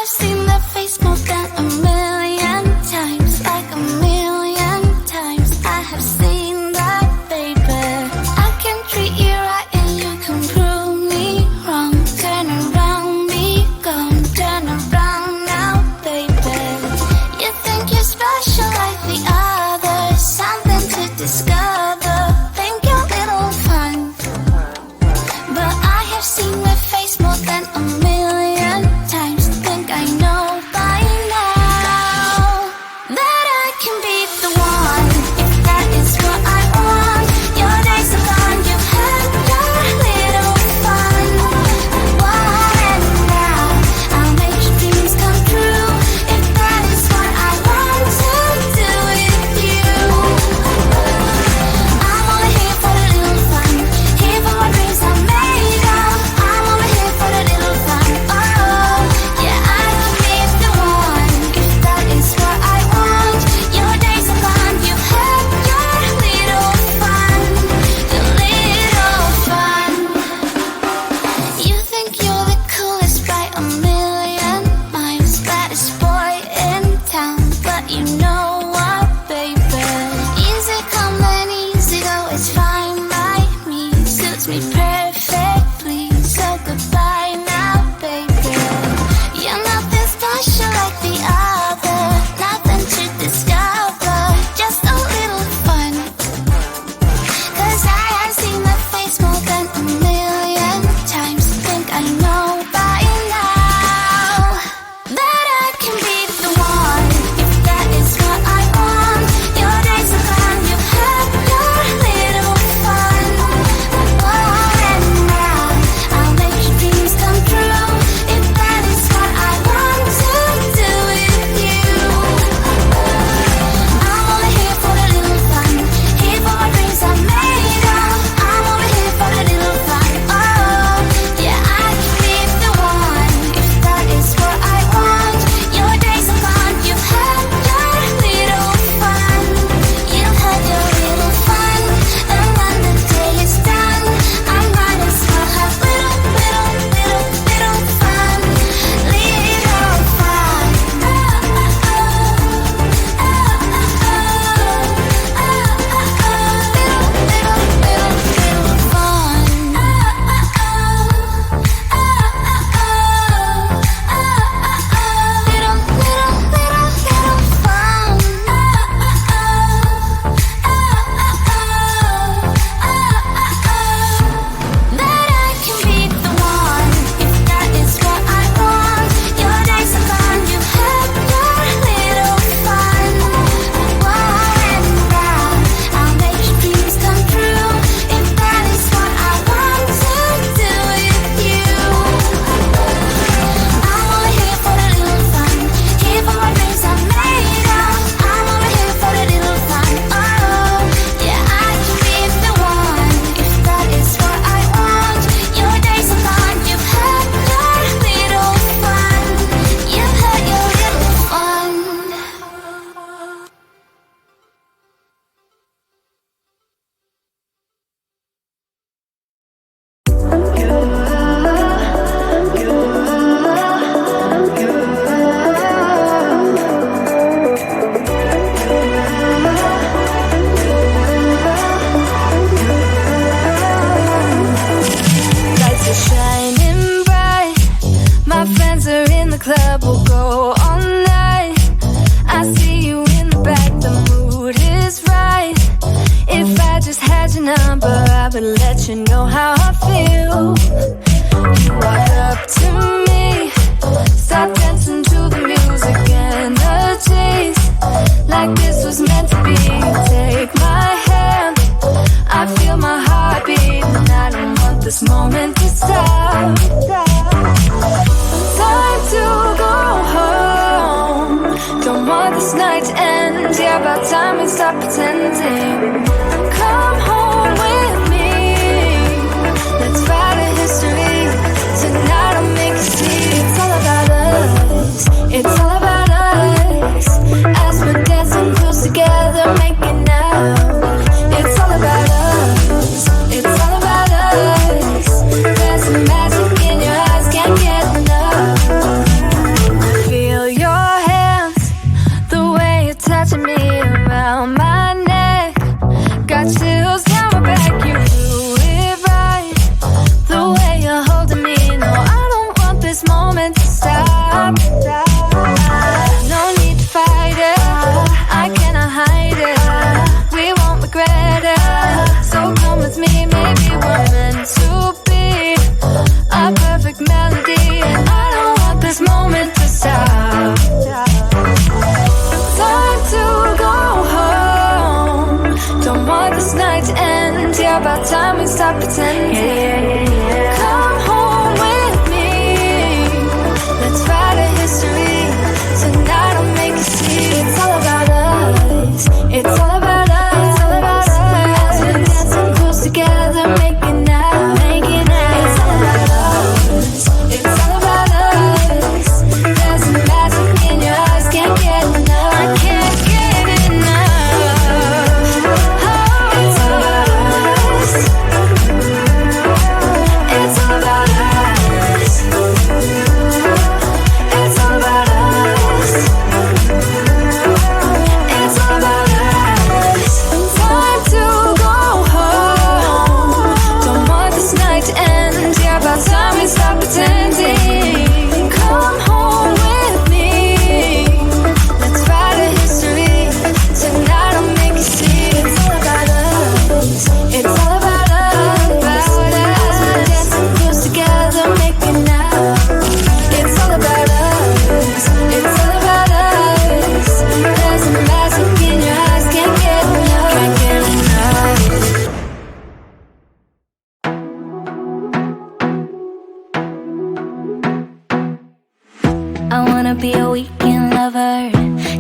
have seen that face more than a million times, like a million times. I have seen that, baby. I can treat you right and you can prove me wrong. Turn around, be gone. Turn around now, baby. You think you're special like the others, something to discover. Think you're little fun, but I have seen that face more than a million times. Think I know by now. about time we stop pretending. Come home with me. Let's write a history. Tonight I'll make you see. It's all about us. It's all about us. It's all about us. We're dancing close together, making out, making out. It's all about us. It's all about us. There's a magic in your eyes, can't get enough. I can't get enough. Oh, it's all about us. It's all about us. It's all about us. It's all about us. Time to go home. Don't want this night to end. Yeah, about time we stop pretending. Come home with me. Let's write a history. Tonight I'll make you see. It's all about us. It's all about us. We're dancing close together, making out. It's all about us. It's all about us. There's a magic in your eyes, can't get enough. Can't get enough. I wanna be a weekend lover.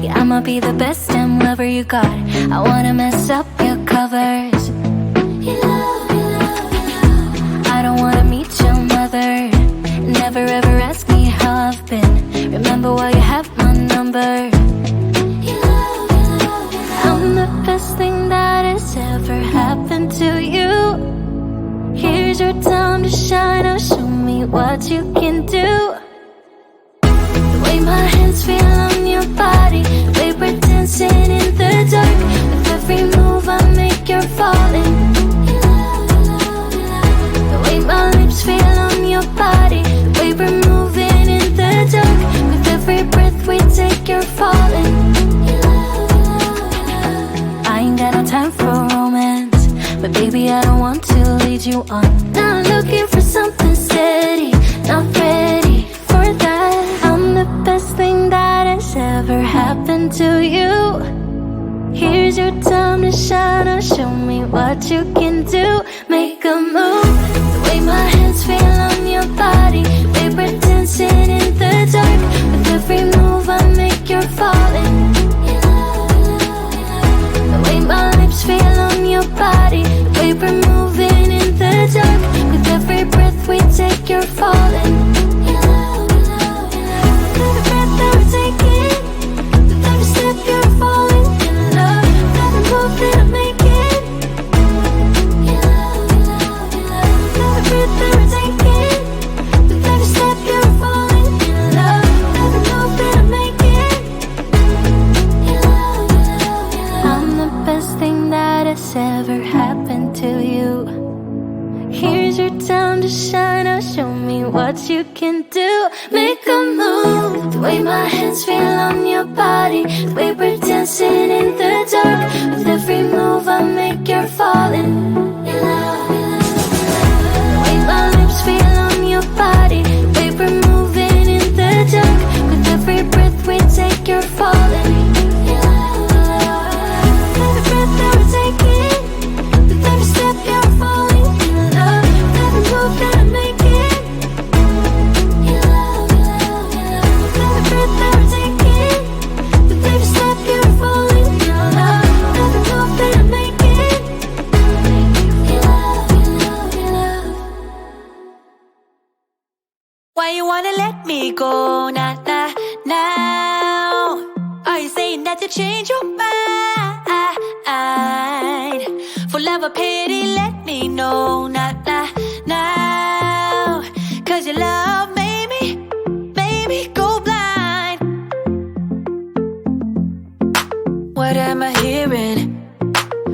Yeah, I'ma be the best damn lover you got. I wanna mess up your covers. I don't wanna meet your mother. Never ever ask me how I've been. Remember why you have my number. I'm the best thing that has ever happened to you. Here's your time to shine. Now show me what you can do. The way my hands feel on your body, the way we're dancing in the dark. With every move I make, you're falling. The way my lips feel on your body, the way we're moving in the dark. With every breath we take, you're falling. I ain't got no time for romance, but baby I don't want to lead you on. Now I'm looking for something steady, not ready for that. I'm the best thing that has ever happened to you. Here's your time to shine. Now show me what you can do. Make a move. The way my hands feel on your body, the way we're dancing in the dark. With every move I make, you're falling. The way my lips feel on your body, the way we're moving in the dark. With every breath we take, you're falling. Every breath that we're taking, with every step you're falling in love. Every move that I'm making, every breath that we're taking, with every step you're falling in love. Every move that I'm making, I'm the best thing that has ever happened to you. Here's your time to shine. Now show me what you can do. Make a move. The way my hands feel on your body, the way we're dancing in the dark. With every move I make, you're falling. The way my lips feel on your body, the way we're moving in the dark. With every breath we take, you're falling. Every breath that we're taking, with every step you're falling in love. Every move that I'm making, every breath that we're taking, with every step you're falling in love. Every move that I'm making, Why you wanna let me go now? Are you saying that you change your mind? For love or pity, let me know now. Cause your love made me go blind. What am I hearing?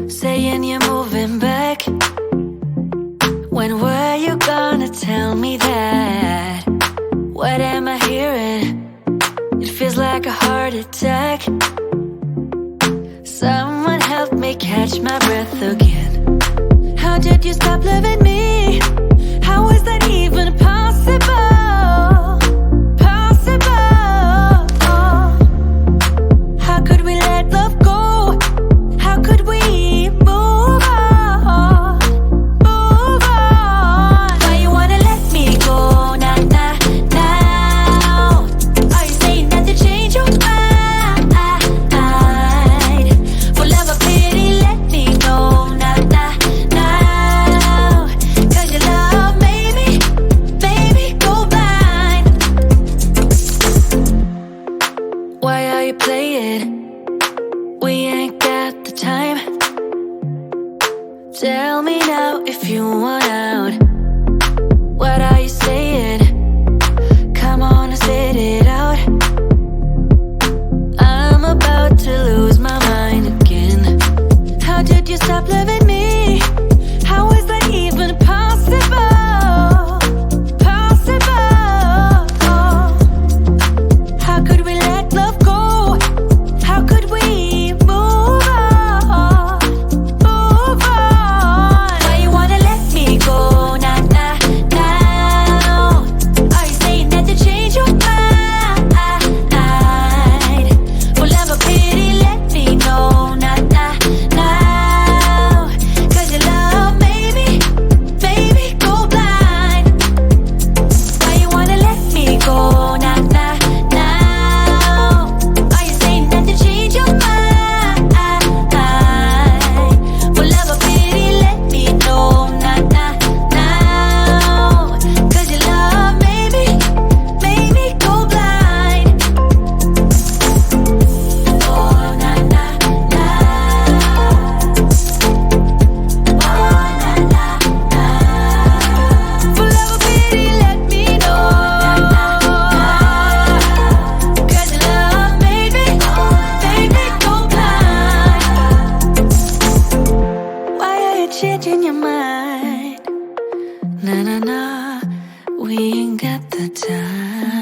Saying you're moving back. When were you gonna tell me that? What am I hearing? It feels like a heart attack. Someone help me catch my breath again. How did you stop loving me? How is that even possible? How could we let love go? How could we move on? time.